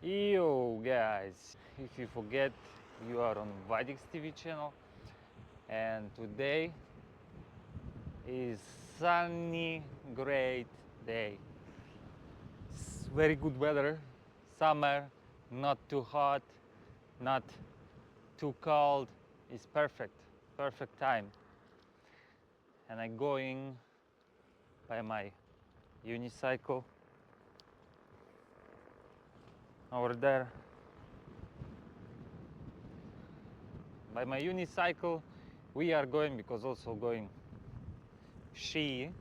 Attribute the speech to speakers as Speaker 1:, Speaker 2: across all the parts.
Speaker 1: Yo guys, if you forget, you are on vadix-tv channel, and today is sunny, great day. It's very good weather, summer, not too hot, not too cold. It's perfect time. And I'm going by my unicycle over there. By my unicycle we are going, because also going she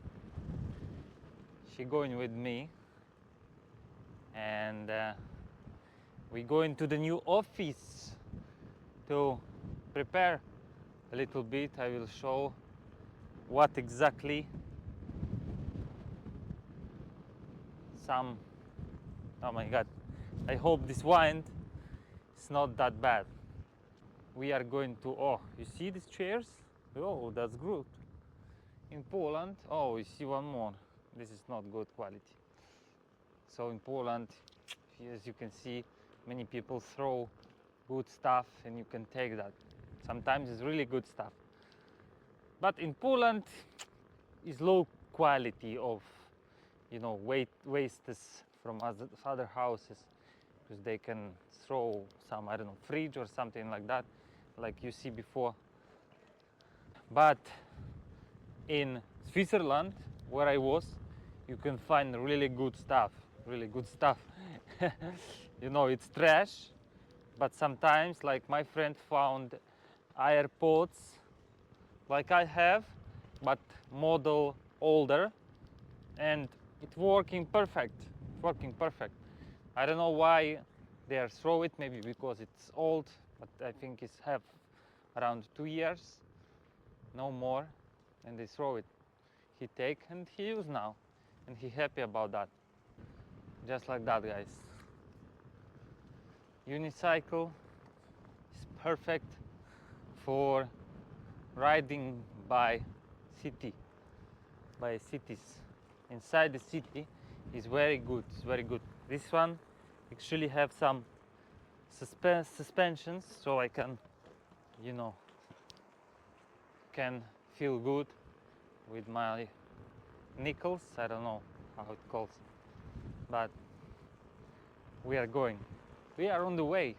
Speaker 1: going with me, and we go into the new office to prepare a little bit. I will show what exactly some, oh my god, I hope this wind is not that bad. We are going to, oh, you see these chairs? Oh, that's good. In Poland, oh, you see one more. This is not good quality. So in Poland, as you can see, many people throw good stuff and you can take that. Sometimes it's really good stuff. But in Poland is low quality of, you know, wastes from other houses, because they can throw some, I don't know, fridge or something like that, like you see before. But in Switzerland, where I was, you can find really good stuff. You know, it's trash, but sometimes, like my friend found AirPods like I have, but model older, and it's working perfect. I don't know why they are throw it, maybe because it's old, but I think it's have around 2 years, no more, and they throw it. He take and he use now, and he happy about that. Just like that, guys. Unicycle is perfect for riding by cities. Inside the city is very good. This one actually have some suspensions, so I can, you know, can feel good with my nickels. I don't know how it calls, but we are on the way.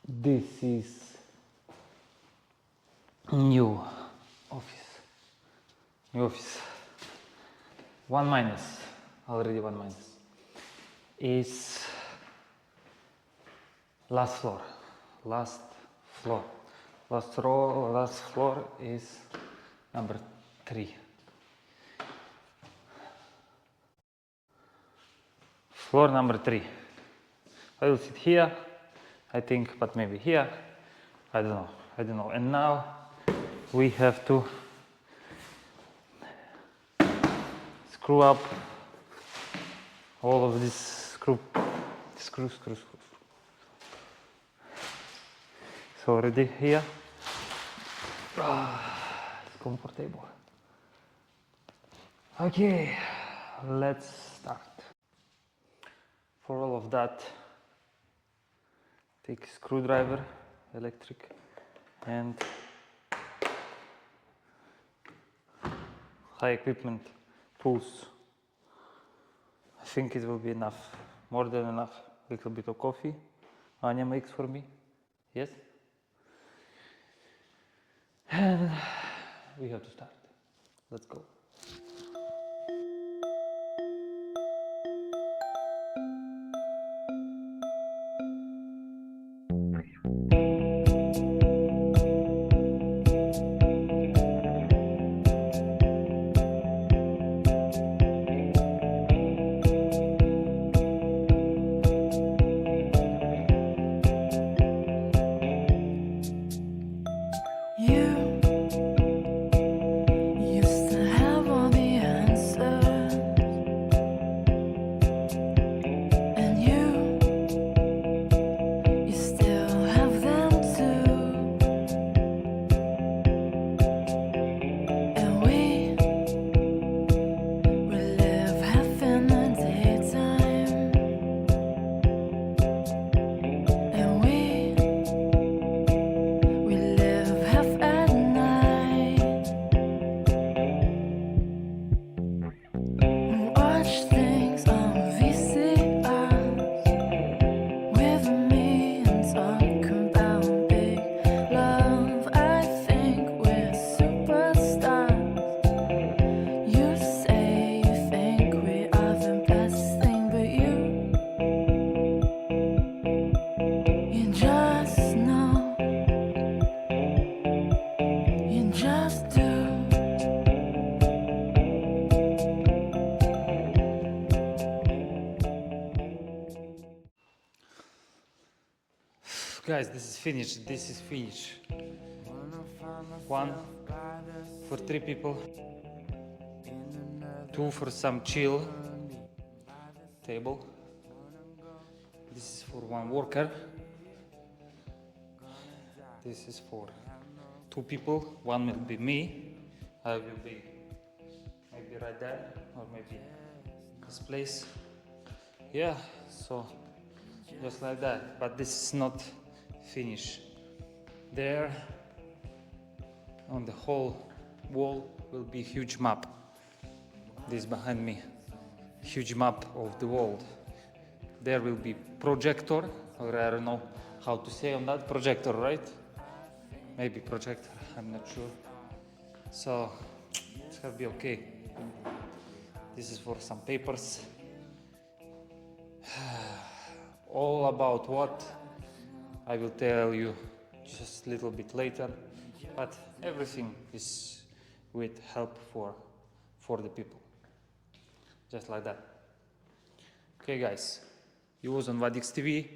Speaker 1: This is new office. One minus, already one minus. Is last floor. Last floor is number 3. Floor number 3. I will sit here, I think, but maybe here. I don't know. And now we have to screw up all of this screws. So already here. It's comfortable. Okay, let's start. For all of that, take screwdriver, electric, and high equipment tools. think it will be enough, more than enough. Little bit of coffee Anya makes for me. Yes? And we have to start. Let's go. Guys, this is finished. This is finished. One for 3 people. 2 for some chill table. This is for 1 worker. This is for 2 people. 1 will be me. I will be maybe right there or maybe this place. Yeah, so just like that. But this is not finished. There on the whole wall will be a huge map. This behind me, huge map of the world. There will be projector, or I don't know how to say on that, projector, right? Maybe projector, I'm not sure. So it's gonna be okay. This is for some papers. All about what I will tell you just a little bit later, but everything is with help for the people, just like that. Okay guys, you was on vadix-tv.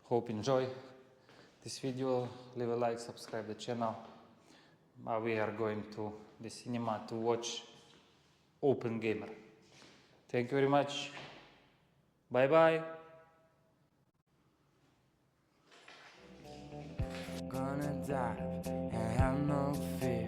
Speaker 1: Hope you enjoy this video. Leave a like, subscribe the channel. We are going to the cinema to watch Open Gamer. Thank you very much. Bye bye.
Speaker 2: Gonna die and have no fear.